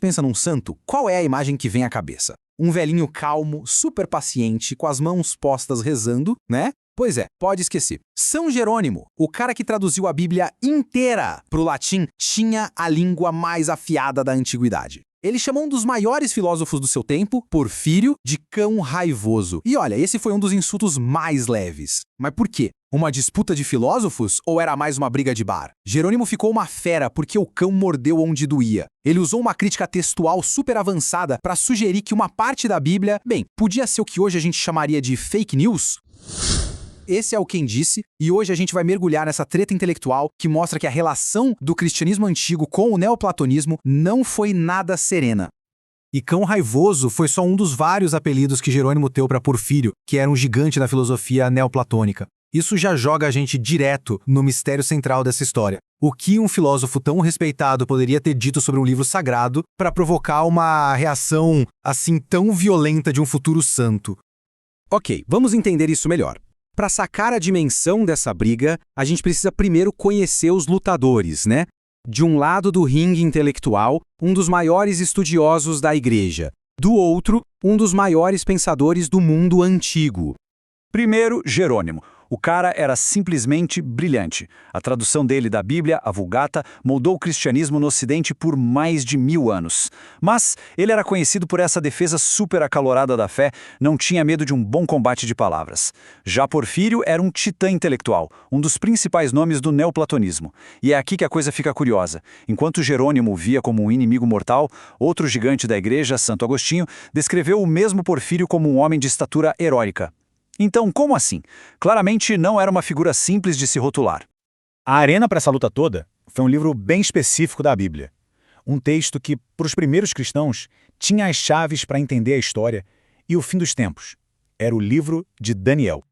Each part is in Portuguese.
pensa num santo, qual é a imagem que vem à cabeça? Um velhinho calmo, super paciente, com as mãos postas rezando, né? Pois é, pode esquecer. São Jerônimo, o cara que traduziu a Bíblia inteira para o latim, tinha a língua mais afiada da antiguidade. Ele chamou um dos maiores filósofos do seu tempo, Porfírio, de cão raivoso. E olha, esse foi um dos insultos mais leves. Mas por quê? Uma disputa de filósofos ou era mais uma briga de bar? Jerônimo ficou uma fera porque o cão mordeu onde doía. Ele usou uma crítica textual super avançada para sugerir que uma parte da Bíblia, bem, podia ser o que hoje a gente chamaria de fake news. Esse é o Quem Disse, e hoje a gente vai mergulhar nessa treta intelectual que mostra que a relação do cristianismo antigo com o neoplatonismo não foi nada serena. E cão raivoso foi só um dos vários apelidos que Jerônimo deu para Porfírio, que era um gigante da filosofia neoplatônica. Isso já joga a gente direto no mistério central dessa história. O que um filósofo tão respeitado poderia ter dito sobre um livro sagrado para provocar uma reação assim tão violenta de um futuro santo? Ok, vamos entender isso melhor. Para sacar a dimensão dessa briga, a gente precisa primeiro conhecer os lutadores, né? De um lado do ringue intelectual, um dos maiores estudiosos da igreja. Do outro, um dos maiores pensadores do mundo antigo. Primeiro, Jerônimo. O cara era simplesmente brilhante. A tradução dele da Bíblia, a Vulgata, moldou o cristianismo no Ocidente por mais de 1000 anos. Mas ele era conhecido por essa defesa super acalorada da fé, não tinha medo de um bom combate de palavras. Já Porfírio era um titã intelectual, um dos principais nomes do neoplatonismo. E é aqui que a coisa fica curiosa. Enquanto Jerônimo o via como um inimigo mortal, outro gigante da igreja, Santo Agostinho, descreveu o mesmo Porfírio como um homem de estatura heróica. Então, como assim? Claramente não era uma figura simples de se rotular. A arena para essa luta toda foi um livro bem específico da Bíblia. Um texto que, para os primeiros cristãos, tinha as chaves para entender a história e o fim dos tempos. Era o livro de Daniel.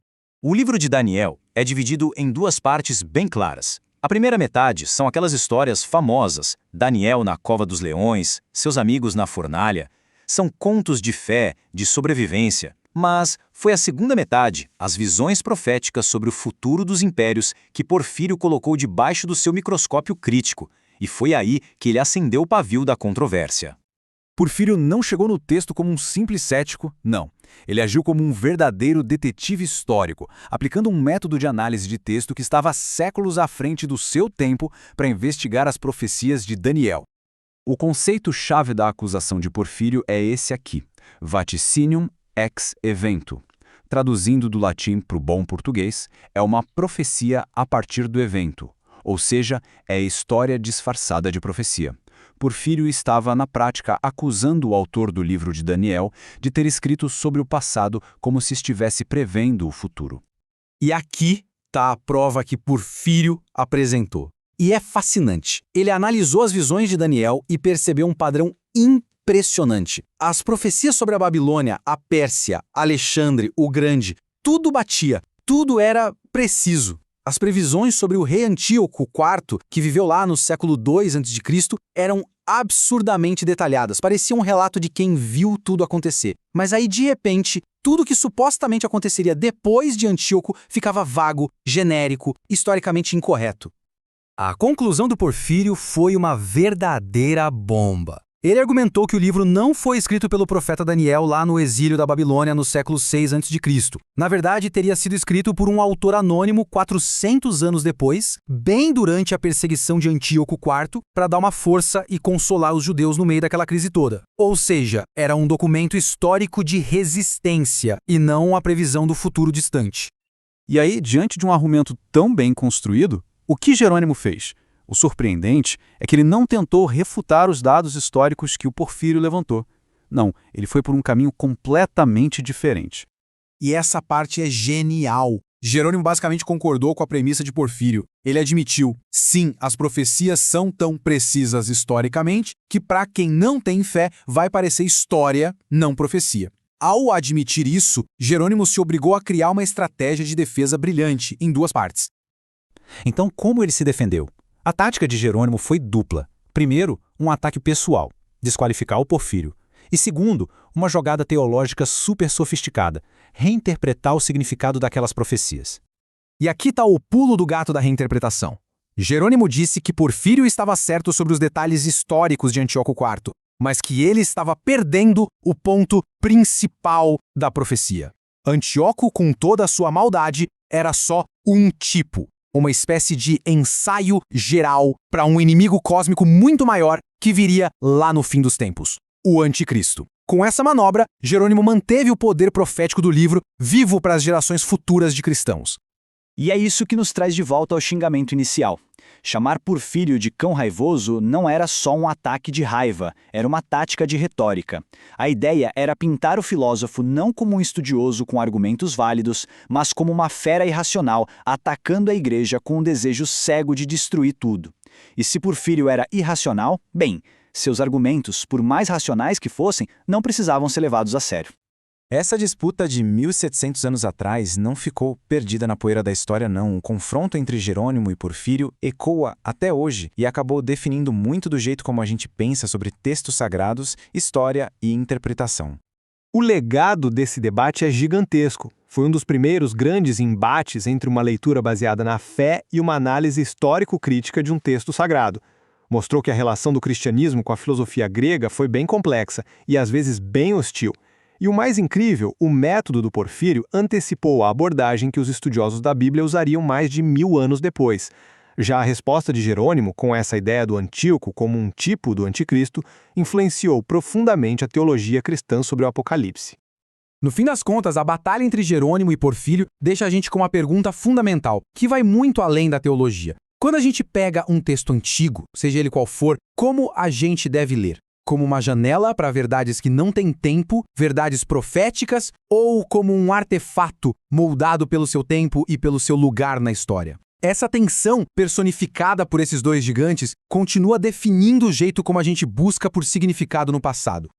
O livro de Daniel é dividido em duas partes bem claras. A primeira metade são aquelas histórias famosas, Daniel na cova dos leões, seus amigos na fornalha. São contos de fé, de sobrevivência. Mas foi a segunda metade, as visões proféticas sobre o futuro dos impérios, que Porfírio colocou debaixo do seu microscópio crítico, e foi aí que ele acendeu o pavio da controvérsia. Porfírio não chegou no texto como um simples cético, não. Ele agiu como um verdadeiro detetive histórico, aplicando um método de análise de texto que estava séculos à frente do seu tempo para investigar as profecias de Daniel. O conceito-chave da acusação de Porfírio é esse aqui, vaticinium ex evento. Traduzindo do latim para o bom português, é uma profecia a partir do evento, ou seja, é história disfarçada de profecia. Porfírio estava, na prática, acusando o autor do livro de Daniel de ter escrito sobre o passado como se estivesse prevendo o futuro. E aqui está a prova que Porfírio apresentou. E é fascinante. Ele analisou as visões de Daniel e percebeu um padrão impressionante. As profecias sobre a Babilônia, a Pérsia, Alexandre, o Grande, tudo batia, tudo era preciso. As previsões sobre o rei Antíoco IV, que viveu lá no século II a.C., eram absurdamente detalhadas, parecia um relato de quem viu tudo acontecer. Mas aí, de repente, tudo que supostamente aconteceria depois de Antíoco ficava vago, genérico, historicamente incorreto. A conclusão do Porfírio foi uma verdadeira bomba. Ele argumentou que o livro não foi escrito pelo profeta Daniel lá no exílio da Babilônia no século VI a.C. Na verdade, teria sido escrito por um autor anônimo 400 anos depois, bem durante a perseguição de Antíoco IV, para dar uma força e consolar os judeus no meio daquela crise toda. Ou seja, era um documento histórico de resistência e não a previsão do futuro distante. E aí, diante de um argumento tão bem construído, o que Jerônimo fez? O surpreendente é que ele não tentou refutar os dados históricos que o Porfírio levantou. Não, ele foi por um caminho completamente diferente. E essa parte é genial. Jerônimo basicamente concordou com a premissa de Porfírio. Ele admitiu, sim, as profecias são tão precisas historicamente que para quem não tem fé vai parecer história, não profecia. Ao admitir isso, Jerônimo se obrigou a criar uma estratégia de defesa brilhante em duas partes. Então, como ele se defendeu? A tática de Jerônimo foi dupla. Primeiro, um ataque pessoal, desqualificar o Porfírio. E segundo, uma jogada teológica super sofisticada, reinterpretar o significado daquelas profecias. E aqui está o pulo do gato da reinterpretação. Jerônimo disse que Porfírio estava certo sobre os detalhes históricos de Antíoco IV, mas que ele estava perdendo o ponto principal da profecia. Antíoco, com toda a sua maldade, era só um tipo, uma espécie de ensaio geral para um inimigo cósmico muito maior que viria lá no fim dos tempos, o Anticristo. Com essa manobra, Jerônimo manteve o poder profético do livro vivo para as gerações futuras de cristãos. E é isso que nos traz de volta ao xingamento inicial. Chamar Porfírio de cão raivoso não era só um ataque de raiva, era uma tática de retórica. A ideia era pintar o filósofo não como um estudioso com argumentos válidos, mas como uma fera irracional, atacando a igreja com um desejo cego de destruir tudo. E se Porfírio era irracional, bem, seus argumentos, por mais racionais que fossem, não precisavam ser levados a sério. Essa disputa de 1700 anos atrás não ficou perdida na poeira da história, não. O confronto entre Jerônimo e Porfírio ecoa até hoje e acabou definindo muito do jeito como a gente pensa sobre textos sagrados, história e interpretação. O legado desse debate é gigantesco. Foi um dos primeiros grandes embates entre uma leitura baseada na fé e uma análise histórico-crítica de um texto sagrado. Mostrou que a relação do cristianismo com a filosofia grega foi bem complexa e às vezes bem hostil. E o mais incrível, o método do Porfírio antecipou a abordagem que os estudiosos da Bíblia usariam mais de 1000 anos depois. Já a resposta de Jerônimo, com essa ideia do Antíoco como um tipo do anticristo, influenciou profundamente a teologia cristã sobre o Apocalipse. No fim das contas, a batalha entre Jerônimo e Porfírio deixa a gente com uma pergunta fundamental, que vai muito além da teologia. Quando a gente pega um texto antigo, seja ele qual for, como a gente deve ler? Como uma janela para verdades que não têm tempo, verdades proféticas, ou como um artefato moldado pelo seu tempo e pelo seu lugar na história? Essa tensão personificada por esses dois gigantes continua definindo o jeito como a gente busca por significado no passado.